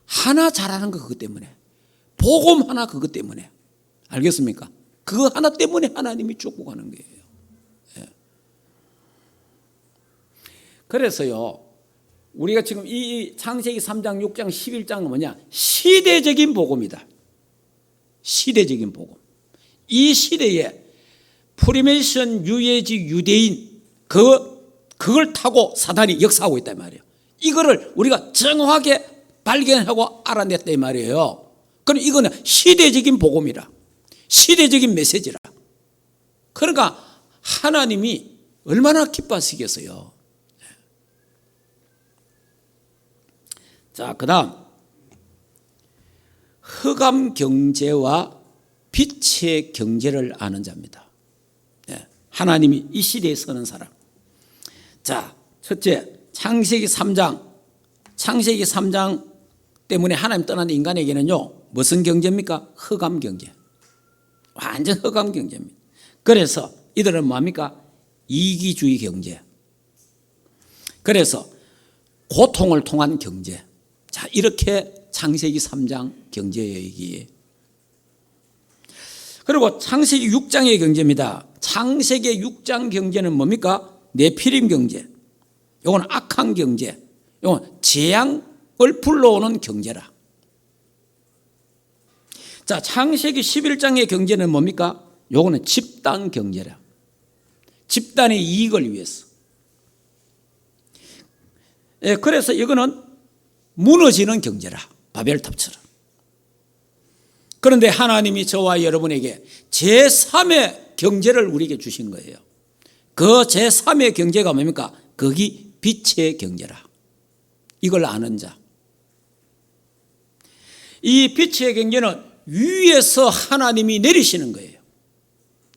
하나 잘하는 거 그것 때문에. 복음 하나 그것 때문에. 알겠습니까? 그거 하나 때문에 하나님이 축복하는 거예요. 예. 그래서요, 우리가 지금 이 창세기 3장, 6장, 11장은 뭐냐? 시대적인 복음이다. 시대적인 복음. 이 시대에 프리메이션, 유해지, 유대인 그걸 타고 사단이 역사하고 있단 말이에요. 이거를 우리가 정확하게 발견하고 알아냈단 말이에요. 그럼 이거는 시대적인 복음이라. 시대적인 메시지라. 그러니까 하나님이 얼마나 기뻐하시겠어요. 자, 그 다음 흑암 경제와 빛의 경제를 아는 자입니다. 하나님이 이 시대에 서는 사람. 자, 첫째 창세기 3장 때문에 하나님 떠난 인간에게는요, 무슨 경제입니까? 흑암 경제. 완전 흑암 경제입니다. 그래서 이들은 뭡니까? 이기주의 경제. 그래서 고통을 통한 경제. 자, 이렇게 창세기 3장 경제예요, 이게. 그리고 창세기 6장의 경제입니다. 창세기 6장 경제는 뭡니까? 네피림 경제. 이건 악한 경제. 이건 재앙을 불러오는 경제라. 자, 창세기 11장의 경제는 뭡니까? 요거는 집단 경제라. 집단의 이익을 위해서. 예, 그래서 이거는 무너지는 경제라. 바벨탑처럼. 그런데 하나님이 저와 여러분에게 제3의 경제를 우리에게 주신 거예요. 그 제3의 경제가 뭡니까? 거기 빛의 경제라. 이걸 아는 자. 이 빛의 경제는 위에서 하나님이 내리시는 거예요.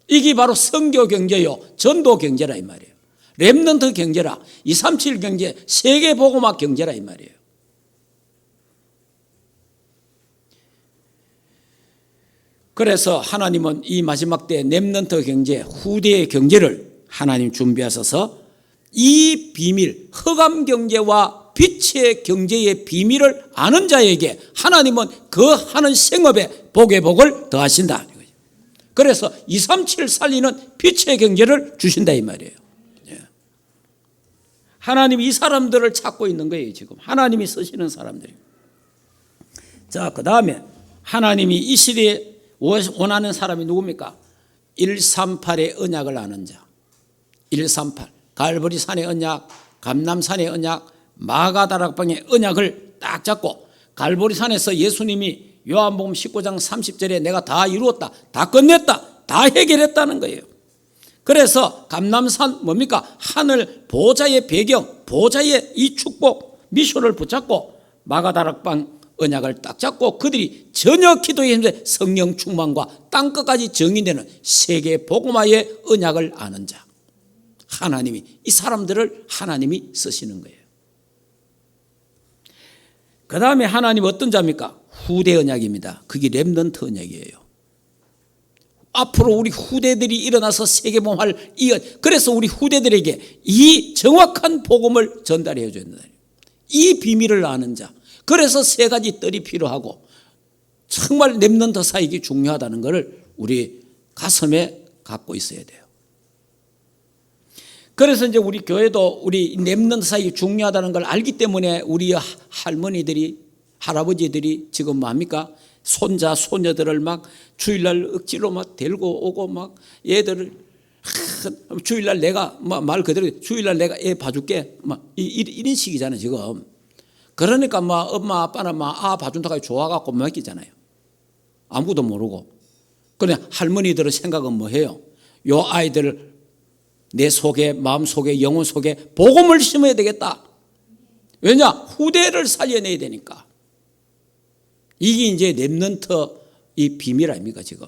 이게 바로 선교 경제요, 전도 경제라 이 말이에요. 렘넌트 경제라, 237 경제, 세계 복음화 경제라 이 말이에요. 그래서 하나님은 이 마지막 때 렘넌트 경제, 후대의 경제를 하나님 준비하셔서 이 비밀, 흑암 경제와 빛의 경제의 비밀을 아는 자에게 하나님은 그 하는 생업에 복의 복을 더하신다. 그래서 237 살리는 빛의 경제를 주신다 이 말이에요. 하나님이 이 사람들을 찾고 있는 거예요. 지금 하나님이 쓰시는 사람들이. 자, 그 다음에 하나님이 이 시대에 원하는 사람이 누굽니까? 138의 언약을 아는 자. 138 갈보리 산의 언약, 감람산의 언약, 마가다락방의 언약을 딱 잡고 갈보리 산에서 예수님이 요한복음 19장 30절에 내가 다 이루었다, 다 끝냈다, 다 해결했다는 거예요. 그래서 감람산 뭡니까? 하늘 보좌의 배경, 보좌의 이 축복 미션을 붙잡고 마가다락방 언약을 딱 잡고 그들이 전혀 기도했는데 성령 충만과 땅끝까지 정의되는 세계 복음화의 언약을 아는 자. 하나님이 이 사람들을 하나님이 쓰시는 거예요. 그 다음에 하나님 어떤 자입니까? 후대 언약입니다. 그게 렘넌트 언약이에요. 앞으로 우리 후대들이 일어나서 세계복음화를 그래서 우리 후대들에게 이 정확한 복음을 전달해 줘야 된다. 이 비밀을 아는 자. 그래서 세 가지 뜰이 필요하고 정말 렘넌트 사역이 중요하다는 것을 우리 가슴에 갖고 있어야 돼요. 그래서 이제 우리 교회도 우리 렘넌트 사역이 중요하다는 걸 알기 때문에 우리 할머니들이 할아버지들이 지금 뭡니까? 손자 소녀들을 막 주일날 억지로 막 데리고 오고 막 얘들을 주일날 내가 말 그대로 주일날 내가 애 봐줄게 막 이런 식이잖아요 지금. 그러니까 막 엄마 아빠는 막 봐준다고 좋아갖고 맡기잖아요. 아무것도 모르고. 그냥 할머니들의 생각은 뭐해요? 요 아이들을 내 속에 마음 속에 영혼 속에 복음을 심어야 되겠다. 왜냐? 후대를 살려내야 되니까. 이게 이제 렘넌트 이 비밀 아닙니까 지금?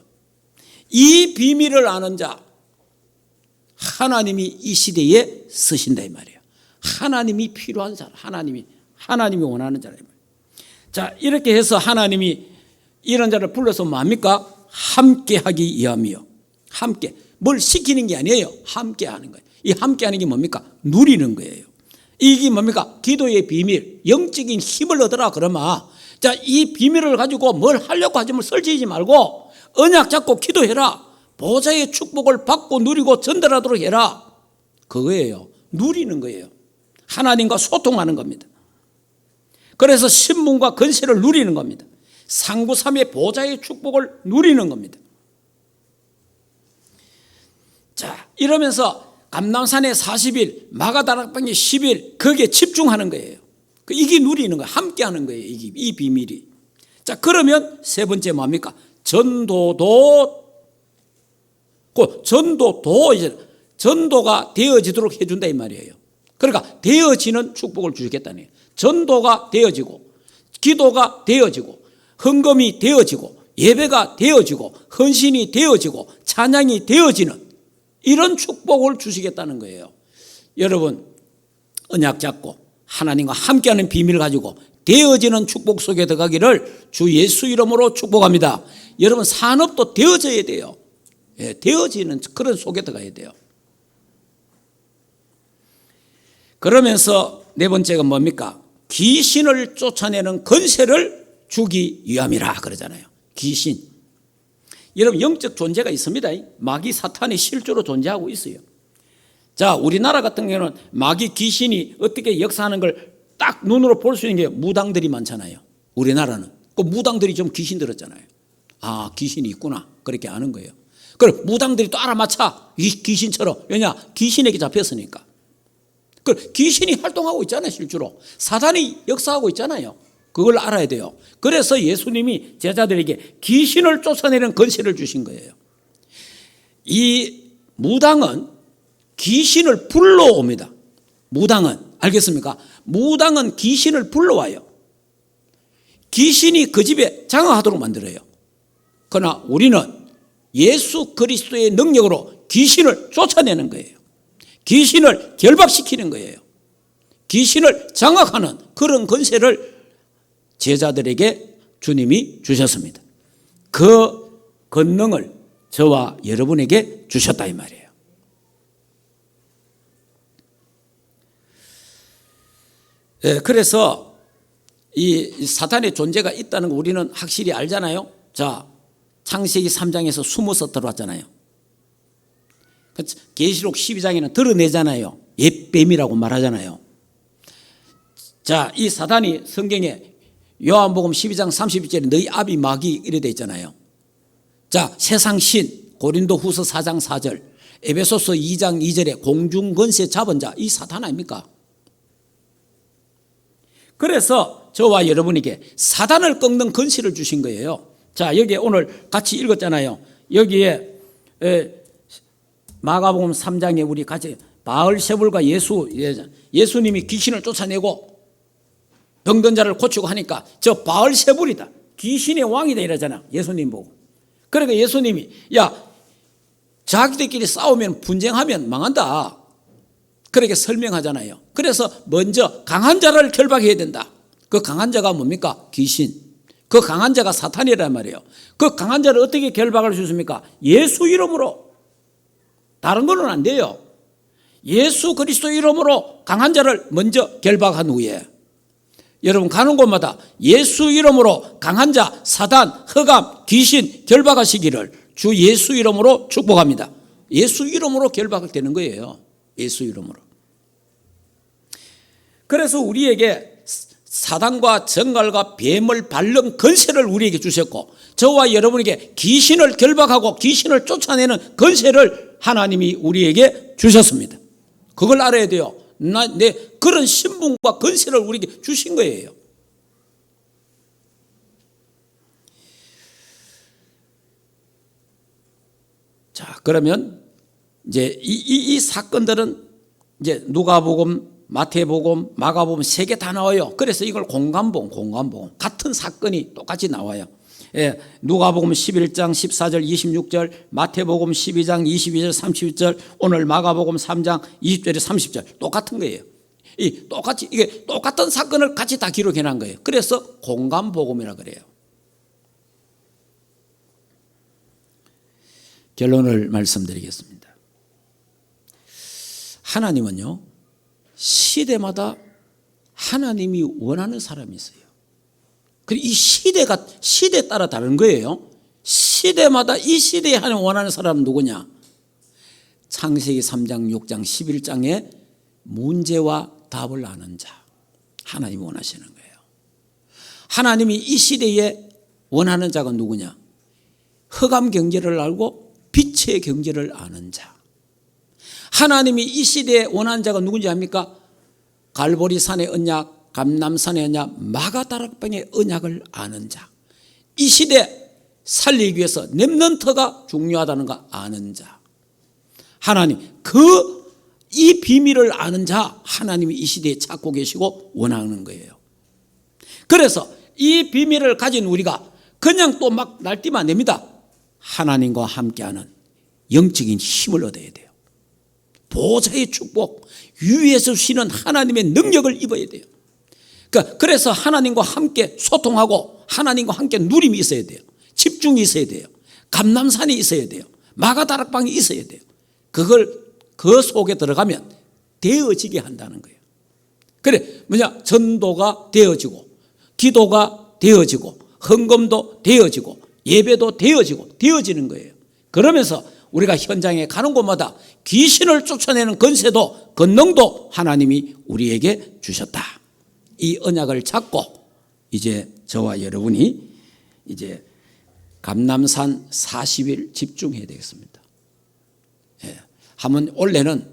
이 비밀을 아는 자 하나님이 이 시대에 쓰신다 이 말이에요. 하나님이 필요한 자, 하나님이 원하는 자라 이 말이에요. 자, 이렇게 해서 하나님이 이런 자를 불러서 뭡니까? 함께하기 위함이요. 함께 뭘 시키는 게 아니에요. 함께하는 거예요. 이 함께하는 게 뭡니까? 누리는 거예요. 이게 뭡니까? 기도의 비밀, 영적인 힘을 얻어라 그러면 자, 이 비밀을 가지고 뭘 하려고 하지 설치지 말고 언약 잡고 기도해라. 보좌의 축복을 받고 누리고 전달하도록 해라. 그거예요. 누리는 거예요. 하나님과 소통하는 겁니다. 그래서 신분과 건세를 누리는 겁니다. 상구삼의 보좌의 축복을 누리는 겁니다. 자, 이러면서 감람산에 40일, 마가다락방에 10일 거기에 집중하는 거예요. 이게 누리는 거예요. 함께 하는 거예요. 이 비밀이. 자, 그러면 세 번째 뭡니까? 전도가 되어지도록 해준다 이 말이에요. 그러니까 되어지는 축복을 주시겠다는 거예요. 전도가 되어지고 기도가 되어지고 헌금이 되어지고 예배가 되어지고 헌신이 되어지고 찬양이 되어지는 이런 축복을 주시겠다는 거예요. 여러분 언약 잡고 하나님과 함께하는 비밀을 가지고 되어지는 축복 속에 들어가기를 주 예수 이름으로 축복합니다. 여러분, 산업도 되어져야 돼요. 예, 되어지는 그런 속에 들어가야 돼요. 그러면서 네 번째가 뭡니까? 귀신을 쫓아내는 권세를 주기 위함이라 그러잖아요. 귀신. 여러분, 영적 존재가 있습니다. 마귀 사탄이 실제로 존재하고 있어요. 자, 우리나라 같은 경우는 마귀 귀신이 어떻게 역사하는 걸 딱 눈으로 볼 수 있는 게 무당들이 많잖아요. 우리나라는. 그 무당들이 좀 귀신 들었잖아요. 아, 귀신이 있구나. 그렇게 아는 거예요. 그럼 무당들이 또 알아맞혀. 귀신처럼. 왜냐? 귀신에게 잡혔으니까. 그 귀신이 활동하고 있잖아요, 실제로. 사단이 역사하고 있잖아요. 그걸 알아야 돼요. 그래서 예수님이 제자들에게 귀신을 쫓아내는 권세를 주신 거예요. 이 무당은 귀신을 불러옵니다. 무당은. 알겠습니까? 무당은 귀신을 불러와요. 귀신이 그 집에 장악하도록 만들어요. 그러나 우리는 예수 그리스도의 능력으로 귀신을 쫓아내는 거예요. 귀신을 결박시키는 거예요. 귀신을 장악하는 그런 권세를 제자들에게 주님이 주셨습니다. 그 권능을 저와 여러분에게 주셨다 이 말이에요. 그래서 이 사탄의 존재가 있다는 거 우리는 확실히 알잖아요. 자, 창세기 3장에서 숨어서 들어왔잖아요. 계시록 12장에는 드러내잖아요. 옛뱀이라고 말하잖아요. 자, 이 사탄이 성경에 요한복음 12장 32절에 너희 아비 마귀 이래 돼 있잖아요. 자, 세상신 고린도후서 4장 4절, 에베소서 2장 2절에 공중권세 잡은 자, 이 사탄 아닙니까? 그래서 저와 여러분에게 사단을 꺾는 권세를 주신 거예요. 자, 여기에 오늘 같이 읽었잖아요. 여기에 마가복음 3장에 우리 같이 바알세불과 예수님이 귀신을 쫓아내고 병든 자를 고치고 하니까 저 바알세불이다, 귀신의 왕이다 이러잖아, 예수님 보고. 그러니까 예수님이 야, 자기들끼리 싸우면 분쟁하면 망한다, 그렇게 설명하잖아요. 그래서 먼저 강한 자를 결박해야 된다. 그 강한 자가 뭡니까? 귀신. 그 강한 자가 사탄이란 말이에요. 그 강한 자를 어떻게 결박할 수 있습니까? 예수 이름으로. 다른 거는 안 돼요. 예수 그리스도 이름으로 강한 자를 먼저 결박한 후에 여러분 가는 곳마다 예수 이름으로 강한 자, 사단, 흑암, 귀신 결박하시기를 주 예수 이름으로 축복합니다. 예수 이름으로 결박되는 거예요. 예수 이름으로. 그래서 우리에게 사단과 정갈과 뱀을 밟는 권세를 우리에게 주셨고, 저와 여러분에게 귀신을 결박하고 귀신을 쫓아내는 권세를 하나님이 우리에게 주셨습니다. 그걸 알아야 돼요. 내 그런 신분과 권세를 우리에게 주신 거예요. 자, 그러면 이제 이 사건들은 이제 누가복음, 마태복음, 마가복음 세 개 다 나와요. 그래서 이걸 공감복음 같은 사건이 똑같이 나와요. 예, 누가복음 11장 14절 26절, 마태복음 12장 22절 30절, 오늘 마가복음 3장 20절에 30절 똑같은 거예요. 이게 똑같은 사건을 같이 다 기록해 놓은 거예요. 그래서 공감복음이라 그래요. 결론을 말씀드리겠습니다. 하나님은요, 시대마다 하나님이 원하는 사람이 있어요. 그리고 이 시대에 따라 다른 거예요. 시대마다 이 시대에 하나님 원하는 사람은 누구냐? 창세기 3장, 6장, 11장의 문제와 답을 아는 자, 하나님이 원하시는 거예요. 하나님이 이 시대에 원하는 자가 누구냐? 흑암 경제를 알고 빛의 경제를 아는 자. 하나님이 이 시대에 원하는 자가 누군지 압니까? 갈보리산의 언약, 감람산의 언약, 마가다락방의 언약을 아는 자. 이 시대 살리기 위해서 렘넌트가 중요하다는 거 아는 자. 하나님, 이 비밀을 아는 자, 하나님이 이 시대에 찾고 계시고 원하는 거예요. 그래서 이 비밀을 가진 우리가 그냥 또 막 날뛰면 안 됩니다. 하나님과 함께하는 영적인 힘을 얻어야 돼요. 보좌의 축복, 위에서 쉬는 하나님의 능력을 입어야 돼요. 그래서 하나님과 함께 소통하고 하나님과 함께 누림이 있어야 돼요. 집중이 있어야 돼요. 감람산이 있어야 돼요. 마가다락방이 있어야 돼요. 그 속에 들어가면 되어지게 한다는 거예요. 그래, 전도가 되어지고, 기도가 되어지고, 헌금도 되어지고, 예배도 되어지는 거예요. 그러면서 우리가 현장에 가는 곳마다 귀신을 쫓아내는 권세도, 권능도 하나님이 우리에게 주셨다. 이 언약을 잡고 이제 저와 여러분이 이제 감람산 40일 집중해야 되겠습니다. 예. 올해는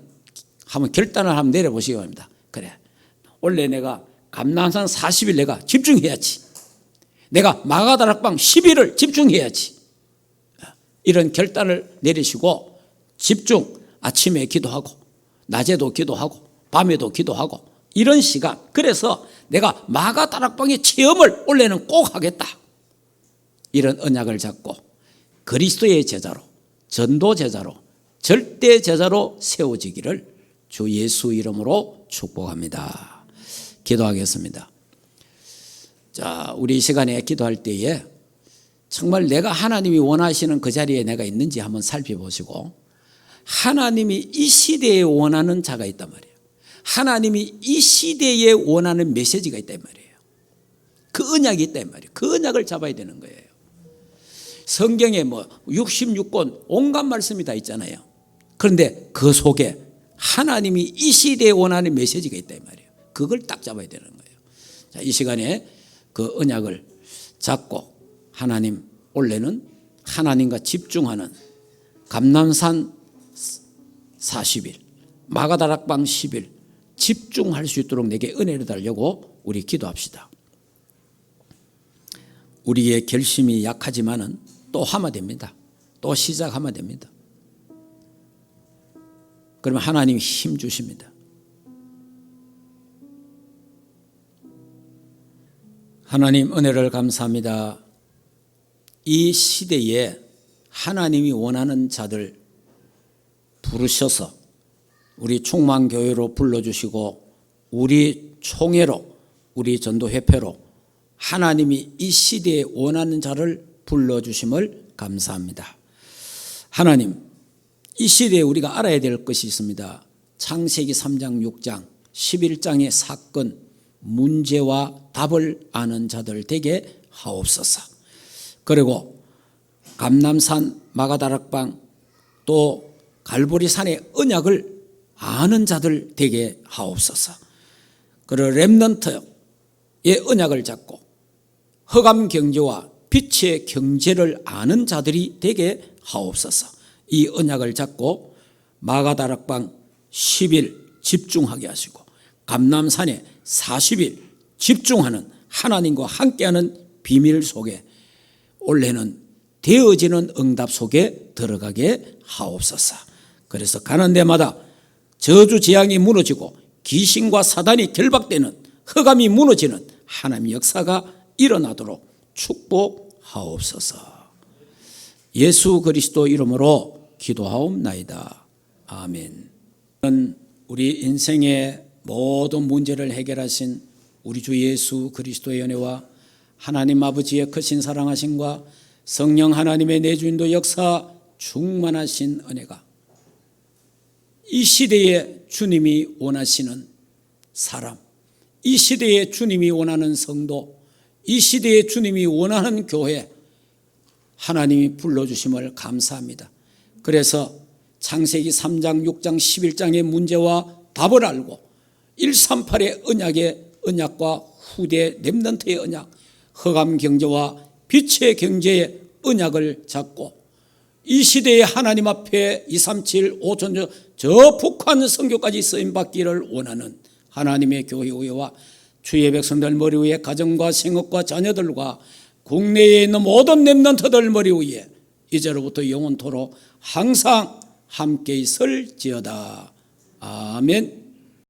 결단을 한번 내려보시기 바랍니다. 그래, 원래 내가 감람산 40일 내가 집중해야지. 내가 마가다락방 10일을 집중해야지. 이런 결단을 내리시고 집중, 아침에 기도하고 낮에도 기도하고 밤에도 기도하고 이런 시간. 그래서 내가 마가다락방의 체험을 올해는 꼭 하겠다. 이런 언약을 잡고 그리스도의 제자로, 전도 제자로, 절대 제자로 세워지기를 주 예수 이름으로 축복합니다. 기도하겠습니다. 자, 우리 이 시간에 기도할 때에 정말 내가 하나님이 원하시는 그 자리에 내가 있는지 한번 살펴보시고, 하나님이 이 시대에 원하는 자가 있단 말이에요. 하나님이 이 시대에 원하는 메시지가 있단 말이에요. 그 언약이 있단 말이에요. 그 언약을 잡아야 되는 거예요. 성경에 66권 온갖 말씀이 다 있잖아요. 그런데 그 속에 하나님이 이 시대에 원하는 메시지가 있단 말이에요. 그걸 딱 잡아야 되는 거예요. 자, 이 시간에 그 언약을 잡고 하나님, 올해는 하나님과 집중하는 감람산 40일, 마가다락방 10일 집중할 수 있도록 내게 은혜를 달라고 우리 기도합시다. 우리의 결심이 약하지만은 또 하면 됩니다. 또 시작하면 됩니다. 그러면 하나님이 힘 주십니다. 하나님 은혜를 감사합니다. 이 시대에 하나님이 원하는 자들 부르셔서 우리 충만교회로 불러주시고 우리 총회로, 우리 전도회표로 하나님이 이 시대에 원하는 자를 불러주심을 감사합니다. 하나님, 이 시대에 우리가 알아야 될 것이 있습니다. 창세기 3장, 6장, 11장의 사건, 문제와 답을 아는 자들 되게 하옵소서. 그리고 감람산, 마가다락방, 또 갈보리산의 언약을 아는 자들 되게 하옵소서. 그리고 렘넌트의 언약을 잡고 흑암 경제와 빛의 경제를 아는 자들이 되게 하옵소서. 이 언약을 잡고 마가다락방 10일 집중하게 하시고 감람산에 40일 집중하는 하나님과 함께하는 비밀 속에 올해는 되어지는 응답 속에 들어가게 하옵소서. 그래서 가는 데마다 저주 재앙이 무너지고 귀신과 사단이 결박되는, 흑암이 무너지는 하나님의 역사가 일어나도록 축복하옵소서. 예수 그리스도 이름으로 기도하옵나이다. 아멘. 우리 인생의 모든 문제를 해결하신 우리 주 예수 그리스도의 은혜와 하나님 아버지의 크신 사랑하심과 성령 하나님의 내주인도 역사 충만하신 은혜가 이 시대에 주님이 원하시는 사람, 이 시대에 주님이 원하는 성도, 이 시대에 주님이 원하는 교회 하나님이 불러주심을 감사합니다. 그래서 창세기 3장, 6장, 11장의 문제와 답을 알고 138의 언약의 언약과 후대 렘넌트의 언약, 흑암 경제와 빛의 경제의 언약을 잡고 이 시대의 하나님 앞에 237, 5천 저 북한 선교까지 쓰임받기를 원하는 하나님의 교회와 주의 백성들 머리 위에 가정과 생업과 자녀들과 국내에 있는 모든 렘넌트들 머리 위에 이제로부터 영원토록 항상 함께 있을지어다. 아멘.